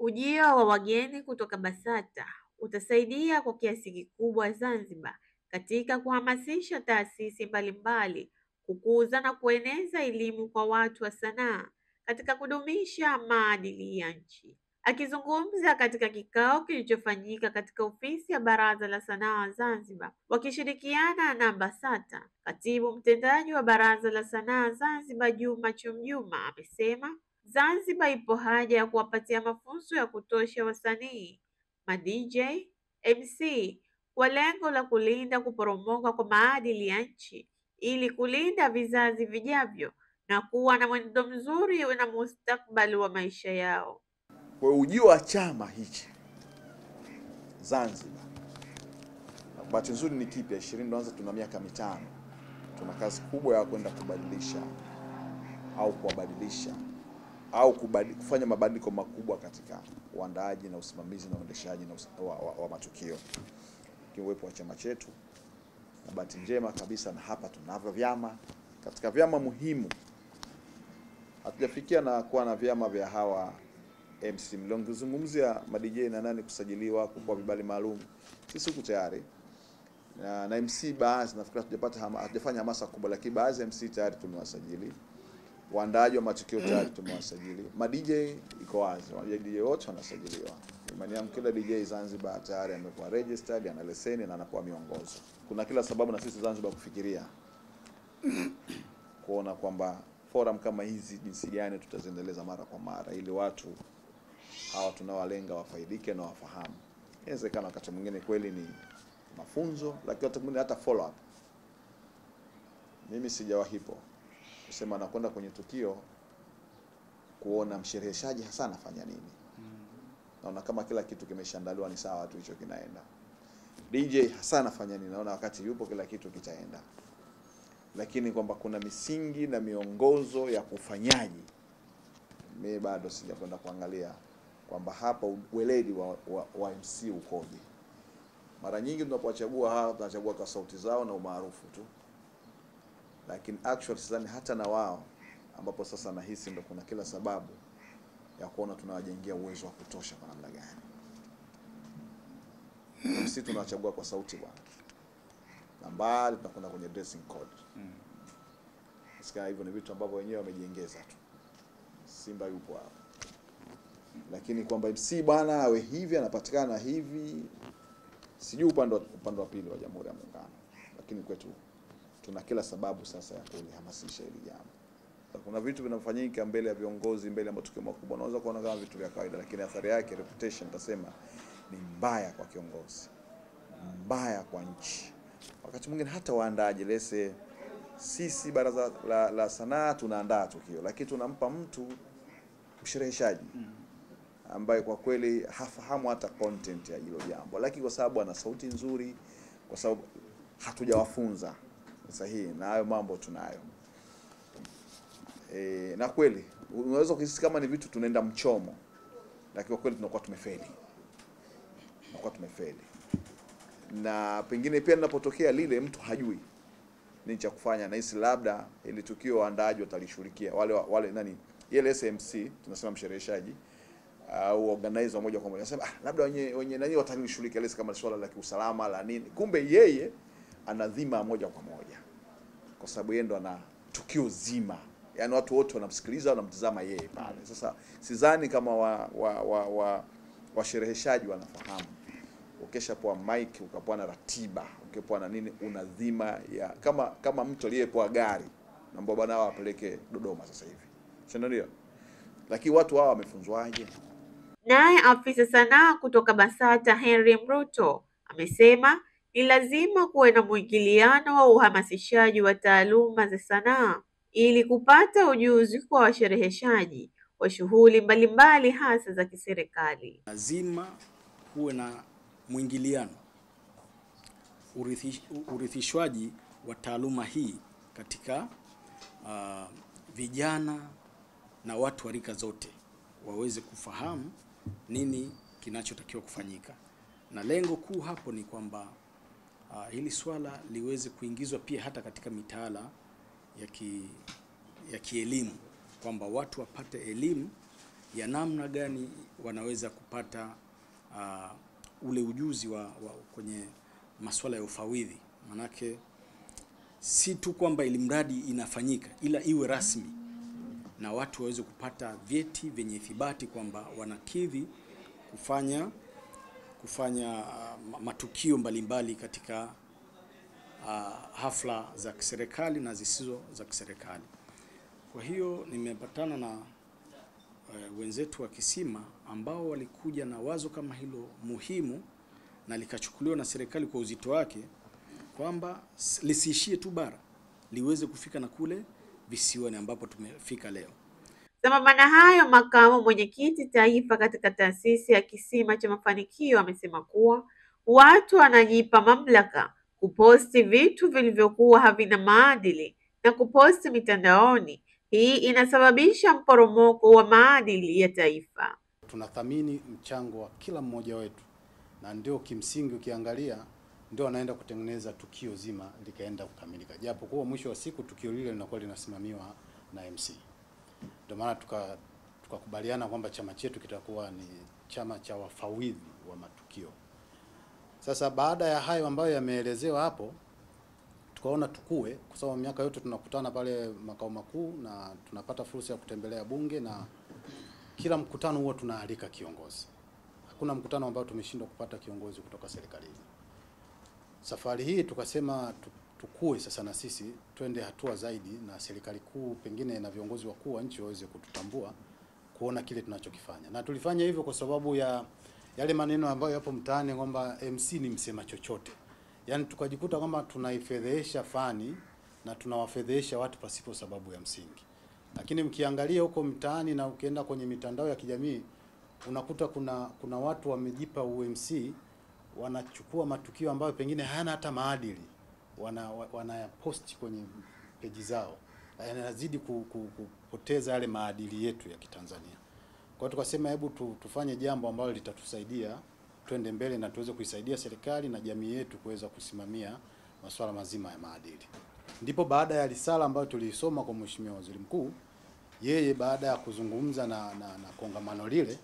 Ujio wa wageni kutoka BASATA utasaidia kwa kiasi kikubwa Zanzibar katika kuhamasisha taasisi mbalimbali, kukuza na kueneza elimu kwa watu wa sanaa katika kudumisha maadili ya nchi. Akizungumza katika kikao kilichofanyika katika ofisi ya Baraza la Sanaa Zanzibar wakishirikiana na BASATA, katibu mtendaji wa Baraza la Sanaa Zanzibar Juma Chumjuma amesema Zanzibar ipo haja ya kuwapatia mafunzo ya kutosha wasanii, ma-DJ, MC kwa lengo la kulinda kuporomoka kwa maadili ya nchi ili kulinda vizazi vijavyo na kuwa na mwenendo mzuri na mustakabali wa maisha yao. Kwa ujio wa chama hichi Zanzibar, na bahati nzuri ni kipya 20 ndio tuna miaka mitano. Tuna kazi kubwa ya kwenda kubadilisha au kuwabadilisha au kufanya mabadiliko makubwa katika uandaaji na usimamizi na uendeshaji wa matukio. Kiwepo wa chama chetu, na bahati njema kabisa na hapa tunavyo vyama. Katika vyama muhimu hatujafikia na kuwa na vyama vya hawa MC mlongozungumzia ma-DJ na nani kusajiliwa kwa vibali maalum. Sisi huko tayari na MC baadhi nafikiri hatujafanya hamasa kubwa, lakini baadhi ya MC tayari tumewasajili. Waandaaji wa matukio tayari tumewasajili. Ma-DJ iko wazi, DJ wote wanasajiliwa. Imani yangu kila DJ Zanzibar tayari amekuwa registered, ana leseni na anakuwa miongozo. Kuna kila sababu na sisi Zanzibar kufikiria kuona kwamba forum kama hizi jinsi gani tutaziendeleza mara kwa mara ili watu hawa tunawalenga wafaidike na wafahamu. Inawezekana wakati mwingine kweli ni mafunzo, lakini wakati mwingine hata follow up. Mimi sijawahipo kusema nakwenda kwenye tukio kuona mshereheshaji hasa anafanya nini. Naona kama kila kitu kimeshaandaliwa ni sawa tu, hicho kinaenda. DJ hasa anafanya nini, naona wakati yupo kila kitu kitaenda. Lakini kwamba kuna misingi na miongozo ya kufanyaji, mimi bado sijakwenda kuangalia kwamba hapa uweledi wa MC ukoje. Mara nyingi tunapowachagua hawa tunachagua kwa sauti zao na umaarufu tu, lakini actually sidhani hata na wao, ambapo sasa nahisi ndio kuna kila sababu ya kuona tunawajengea uwezo wa kutosha kwa namna gani. Sisi tunachagua kwa sauti bwana, na mbali tunakwenda kwenye dressing code. Sika hivyo ni vitu ambavyo wenyewe wamejiongeza tu. Simba yupo hapo. Lakini kwamba MC bwana awe hivi anapatikana hivi, sijui upande wa pili wa Jamhuri ya Muungano. Lakini kwetu tuna kila sababu sasa ya kulihamasisha hili jambo. Kuna vitu vinafanyika mbele ya viongozi, mbele ya matukio makubwa. Unaweza kuona kama vitu vya kawaida, lakini athari yake, reputation tasema ni mbaya kwa kiongozi, mbaya kwa nchi. Wakati mwingine hata waandaaji, lese sisi Baraza la Sanaa tunaandaa tukio, lakini tunampa mtu mshereheshaji ambaye kwa kweli hafahamu hata content ya hilo jambo, lakini kwa sababu ana sauti nzuri, kwa sababu hatujawafunza sahihi, na hayo mambo tunayo. Na kweli unaweza kuhisi kama ni vitu tunaenda mchomo, lakini kwa kweli tunakuwa tumefeli. Na pengine pia ninapotokea lile mtu hajui nini cha kufanya, na hisi labda ili tukio waandaaji watalishughulikia wale nani ile SMC tunasema mshereheshaji au organizer moja kwa moja, nasema labda wenye nani watalishughulikia ile kama swala la kiusalama la nini. Kumbe yeye anadhima moja kwa moja, kwa sababu yeye ndo ana tukio zima, yani watu wote wanamsikiliza, wanamtazama yeye pale. Sasa sidhani kama washereheshaji wanafahamu. Ukeshapoa mic, ukapoa na ratiba, ukapoa na nini, unadhima ya kama mtu aliyepoa gari na mbona nao apeleke Dodoma sasa hivi. Sio ndio? Lakini watu hao wamefunzwaje? Naye afisa sanaa kutoka BASATA Henry Mruto amesema ni lazima kuwe na mwingiliano wa uhamasishaji wa taaluma za sanaa ili kupata ujuzi kwa washereheshaji wa shughuli mbalimbali hasa za kiserikali. Lazima kuwe na mwingiliano, urithishwaji wa taaluma hii katika vijana na watu wa rika zote waweze kufahamu nini kinachotakiwa kufanyika. Na lengo kuu hapo ni kwamba hili swala liweze kuingizwa pia hata katika mitaala ya kielimu, kwamba watu wapate elimu ya namna gani wanaweza kupata ule ujuzi wa kwenye masuala ya ufawidhi. Manake si tu kwamba ili mradi inafanyika, ila iwe rasmi na watu waweze kupata vyeti vyenye ithibati kwamba wanakidhi kufanya matukio mbalimbali katika hafla za kiserikali na zisizo za kiserikali. Kwa hiyo nimepatana na wenzetu wa Kisima ambao walikuja na wazo kama hilo muhimu na likachukuliwa na serikali kwa uzito wake, kwamba lisiishie tu bara, liweze kufika na kule visiwani ambapo tumefika leo. Sambamba na hayo, makamu mwenyekiti taifa katika taasisi ya Kisima cha Mafanikio amesema kuwa watu wanajipa mamlaka kuposti vitu vilivyokuwa havina maadili na kuposti mitandaoni. Hii inasababisha mporomoko wa maadili ya taifa. Tunathamini mchango wa kila mmoja wetu, na ndio kimsingi ukiangalia ndio anaenda kutengeneza tukio zima likaenda kukamilika, japo kwa mwisho wa siku tukio lile linakuwa linasimamiwa na MC. Ndio maana tukakubaliana kwamba chama chetu kitakuwa ni chama cha wafawidhi wa matukio. Sasa baada ya hayo ambayo yameelezewa hapo, tukaona tukue, kwa sababu miaka yote tunakutana pale makao makuu na tunapata fursa ya kutembelea bunge, na kila mkutano huo tunaalika kiongozi. Hakuna mkutano ambao tumeshindwa kupata kiongozi kutoka serikalini. Safari hii tukasema tukue sasa na sisi twende hatua zaidi, na serikali kuu pengine na viongozi wakuu wa nchi waweze kututambua, kuona kile tunachokifanya. Na tulifanya hivyo kwa sababu ya yale maneno ambayo yapo mtaani kwamba MC ni msema chochote. Yaani tukajikuta kwamba tunaifedhesha fani na tunawafedhesha watu pasipo sababu ya msingi. Lakini mkiangalia huko mtaani na ukienda kwenye mitandao ya kijamii, unakuta kuna watu wamejipa UMC, wanachukua matukio ambayo pengine hayana hata maadili, wanayaposti kwenye peji zao, yanazidi kupoteza yale maadili yetu ya Kitanzania. Kwa hiyo tukasema hebu tufanye jambo ambalo litatusaidia twende mbele na tuweze kuisaidia serikali na jamii yetu kuweza kusimamia masuala mazima ya maadili. Ndipo baada ya risala ambayo tuliisoma kwa Mheshimiwa Waziri Mkuu, yeye baada ya kuzungumza na kongamano lile,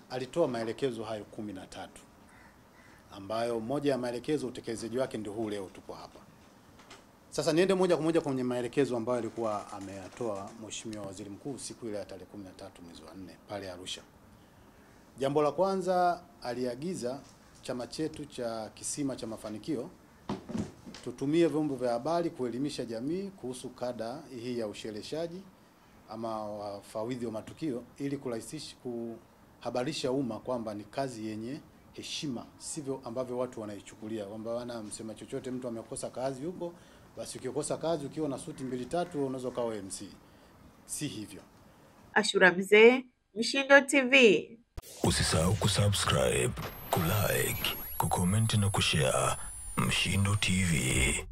alitoa maelekezo hayo 13, ambayo moja ya maelekezo utekelezaji wake ndio huu leo tupo hapa. Sasa niende moja kwa moja kwenye maelekezo ambayo alikuwa ameyatoa Mheshimiwa Waziri Mkuu siku ile ya tarehe 13 mwezi wa 4 pale Arusha. Jambo la kwanza, aliagiza chama chetu cha Kisima cha Mafanikio tutumie vyombo vya habari kuelimisha jamii kuhusu kada hii ya ushereheshaji ama wafawidhi wa matukio, ili kurahisisha kuhabarisha umma kwamba ni kazi yenye heshima, sivyo ambavyo watu wanaichukulia kwamba wana msema chochote, mtu amekosa kazi huko, basi ukikosa kazi ukiwa na suti 2-3 unaweza kawa MC. Si hivyo. Ashura Mzee, Mshindo TV. Usisahau kusubscribe, kulike, kucomment na kushare. Mshindo TV.